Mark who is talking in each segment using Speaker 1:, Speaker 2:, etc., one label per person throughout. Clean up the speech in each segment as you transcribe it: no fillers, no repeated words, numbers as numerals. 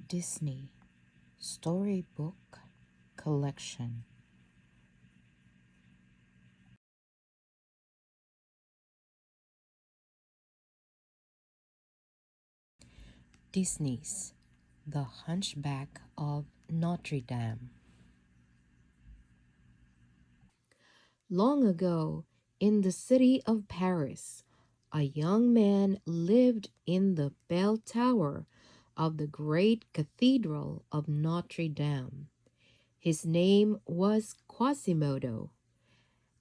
Speaker 1: Disney Storybook Collection. Disney's The Hunchback of Notre Dame. Long ago, in the city of Paris, a young man lived in the bell tower of the great cathedral of Notre Dame. His name was Quasimodo,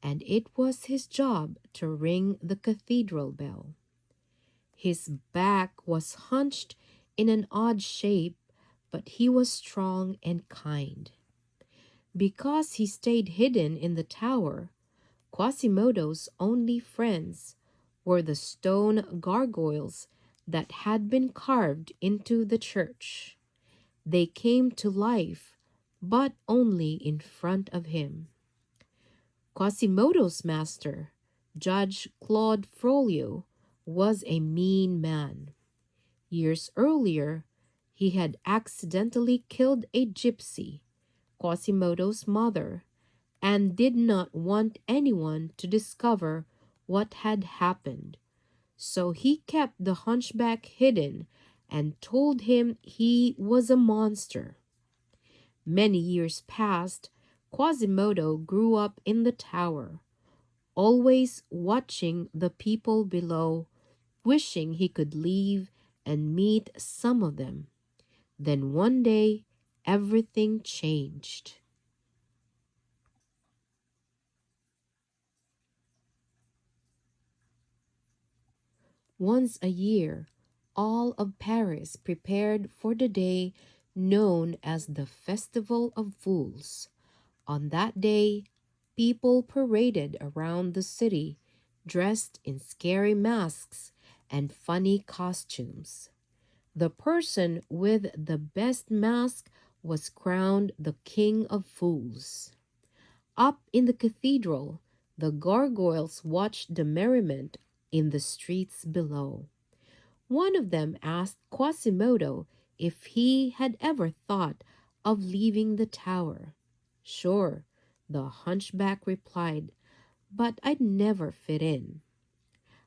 Speaker 1: and it was his job to ring the cathedral bell. His back was hunched in an odd shape, but he was strong and kind. Because he stayed hidden in the tower, Quasimodo's only friends were the stone gargoyles that had been carved into the church. They came to life, but only in front of him. Quasimodo's master, Judge Claude Frollo, was a mean man. Years earlier, he had accidentally killed a gypsy, Quasimodo's mother, and did not want anyone to discover what had happened. So he kept the hunchback hidden and told him he was a monster. Many years passed. Quasimodo grew up in the tower, always watching the people below, wishing he could leave and meet some of them. Then one day, everything changed. Once a year, all of Paris prepared for the day known as the Festival of Fools. On that day, people paraded around the city dressed in scary masks and funny costumes. The person with the best mask was crowned the King of Fools. Up in the cathedral, the gargoyles watched the merriment in the streets below. One of them asked Quasimodo if he had ever thought of leaving the tower. Sure, the hunchback replied, but I'd never fit in.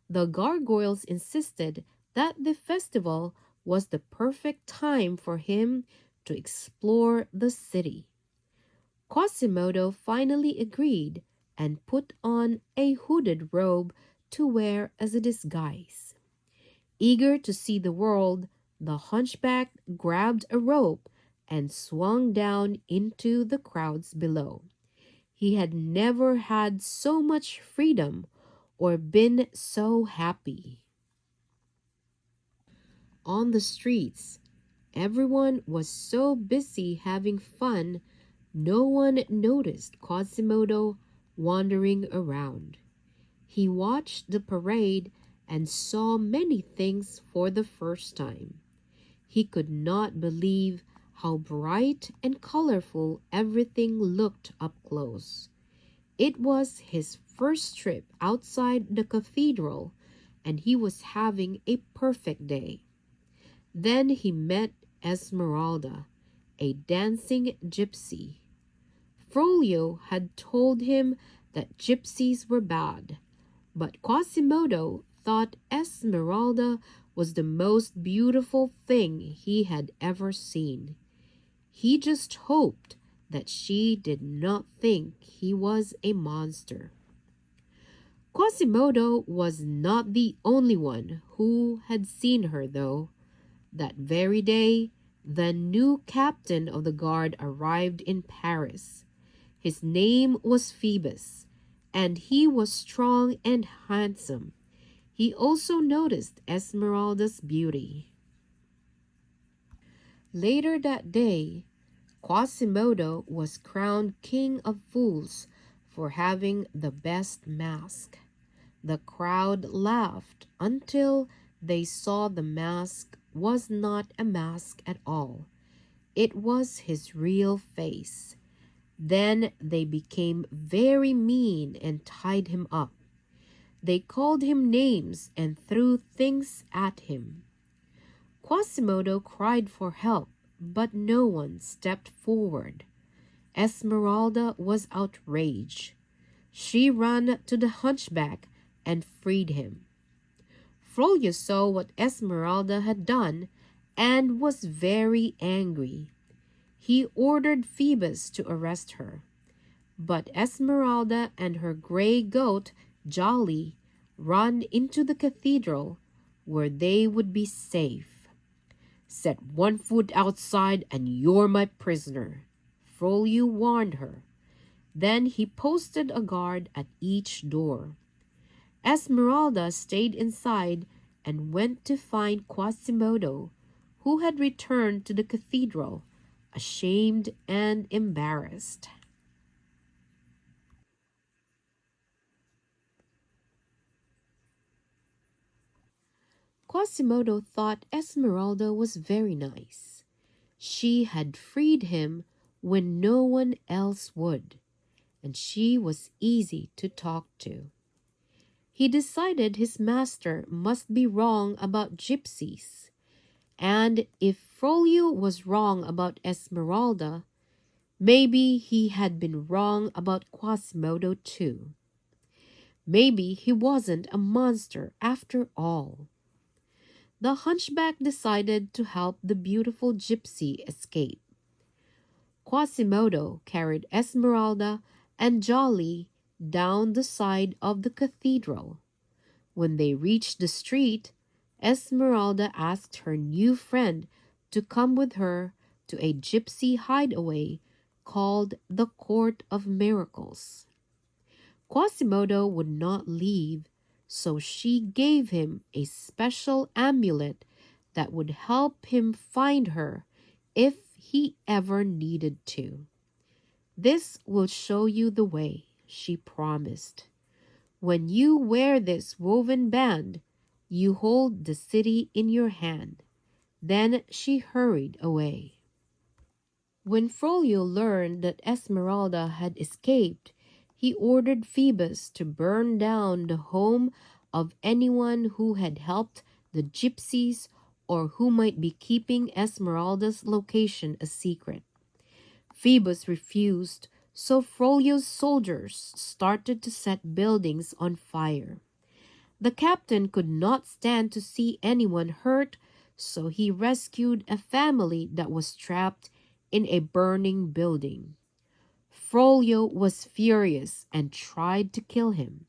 Speaker 1: The gargoyles insisted that the festival was the perfect time for him to explore the city. Quasimodo finally agreed and put on a hooded robe to wear as a disguise. Eager to see the world, the hunchback grabbed a rope and swung down into the crowds below. He had never had so much freedom or been so happy. On the streets, everyone was so busy having fun, no one noticed Quasimodo wandering around. He watched the parade and saw many things for the first time. He could not believe how bright and colorful everything looked up close. It was his first trip outside the cathedral, and he was having a perfect day. Then he met Esmeralda, a dancing gypsy. Frollo had told him that gypsies were bad, but Quasimodo thought Esmeralda was the most beautiful thing he had ever seen. He just hoped that she did not think he was a monster. Quasimodo was not the only one who had seen her, though. That very day, the new captain of the guard arrived in Paris. His name was Phoebus, and he was strong and handsome. He also noticed Esmeralda's beauty. Later that day, Quasimodo was crowned King of Fools for having the best mask. The crowd laughed until they saw the mask was not a mask at all. It was his real face. Then they became very mean and tied him up. They called him names and threw things at him. Quasimodo cried for help, but no one stepped forward. Esmeralda was outraged. She ran to the hunchback and freed him. Froyo saw what Esmeralda had done and was very angry. He ordered Phoebus to arrest her. But Esmeralda and her gray goat, Jolly, ran into the cathedral where they would be safe. "Set one foot outside and you're my prisoner," Frollo warned her. Then he posted a guard at each door. Esmeralda stayed inside and went to find Quasimodo, who had returned to the cathedral, ashamed and embarrassed. Quasimodo thought Esmeralda was very nice. She had freed him when no one else would, and she was easy to talk to. He decided his master must be wrong about gypsies, and if Frollo was wrong about Esmeralda, maybe he had been wrong about Quasimodo too. Maybe he wasn't a monster after all. The hunchback decided to help the beautiful gypsy escape. Quasimodo carried Esmeralda and Jolly down the side of the cathedral. When they reached the street, Esmeralda asked her new friend to come with her to a gypsy hideaway called the Court of Miracles. Quasimodo would not leave, so she gave him a special amulet that would help him find her if he ever needed to. "This will show you the way," she promised. "When you wear this woven band, you hold the city in your hand." Then she hurried away. When Frollo learned that Esmeralda had escaped, he ordered Phoebus to burn down the home of anyone who had helped the gypsies or who might be keeping Esmeralda's location a secret. Phoebus refused, so Frollo's soldiers started to set buildings on fire. The captain could not stand to see anyone hurt, so he rescued a family that was trapped in a burning building. Frollo was furious and tried to kill him.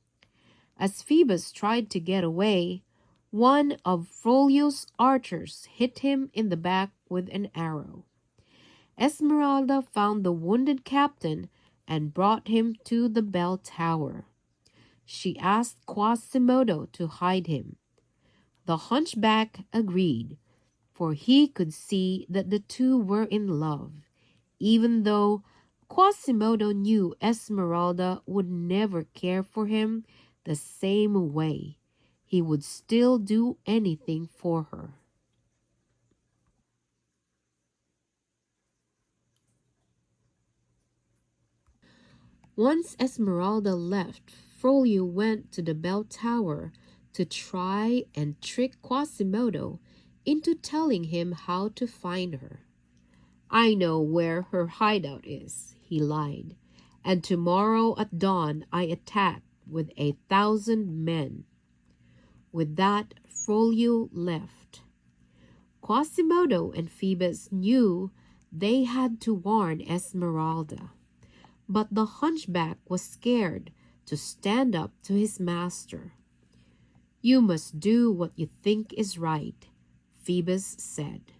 Speaker 1: As Phoebus tried to get away, one of Frollo's archers hit him in the back with an arrow. Esmeralda found the wounded captain and brought him to the bell tower. She asked Quasimodo to hide him. The hunchback agreed, for he could see that the two were in love, even though Quasimodo knew Esmeralda would never care for him the same way. He would still do anything for her. Once Esmeralda left, Frollo went to the bell tower to try and trick Quasimodo into telling him how to find her. "I know where her hideout is," he lied, "and tomorrow at dawn I attack with 1,000 men." With that, Frollo left. Quasimodo and Phoebus knew they had to warn Esmeralda, but the hunchback was scared to stand up to his master. "You must do what you think is right," Phoebus said.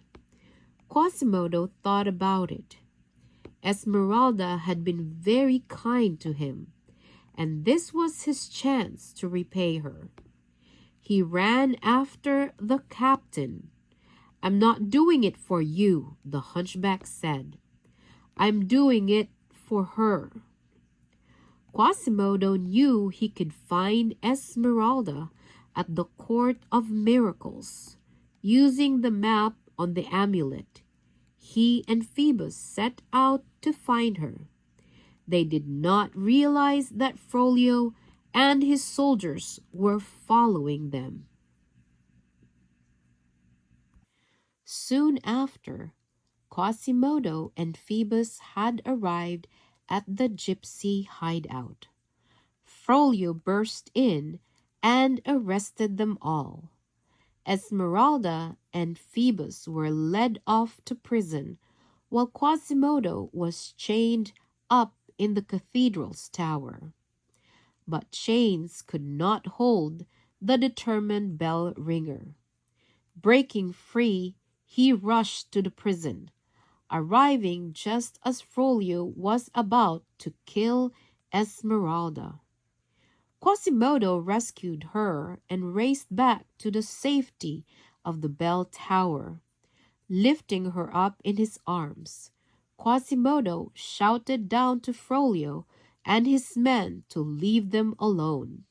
Speaker 1: Quasimodo thought about it. Esmeralda had been very kind to him, and this was his chance to repay her. He ran after the captain. "I'm not doing it for you," the hunchback said. "I'm doing it for her." Quasimodo knew he could find Esmeralda at the Court of Miracles. Using the map on the amulet, he and Phoebus set out to find her. They did not realize that Frollo and his soldiers were following them. Soon after, Quasimodo and Phoebus had arrived at the gypsy hideout. Frollo burst in and arrested them all. Esmeralda and Phoebus were led off to prison, while Quasimodo was chained up in the cathedral's tower. But chains could not hold the determined bell ringer. Breaking free, he rushed to the prison, arriving just as Frollo was about to kill Esmeralda. Quasimodo rescued her and raced back to the safety of the bell tower. Lifting her up in his arms, Quasimodo shouted down to Frollo and his men to leave them alone.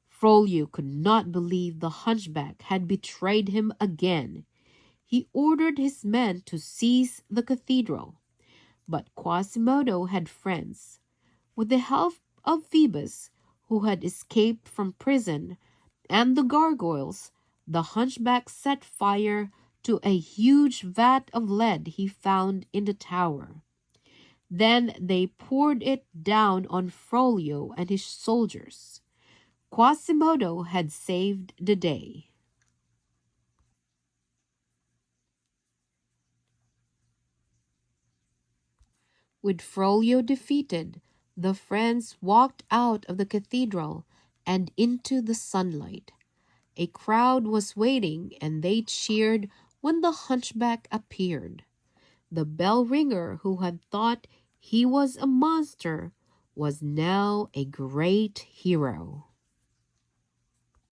Speaker 1: Frollo could not believe the hunchback had betrayed him again. He ordered his men to seize the cathedral, but Quasimodo had friends. With the help of Phoebus, who had escaped from prison, and the gargoyles, the hunchback set fire to a huge vat of lead he found in the tower. Then they poured it down on Frollo and his soldiers. Quasimodo had saved the day. With Frollo defeated, the friends walked out of the cathedral and into the sunlight. A crowd was waiting and they cheered when the hunchback appeared. The bell ringer who had thought he was a monster was now a great hero.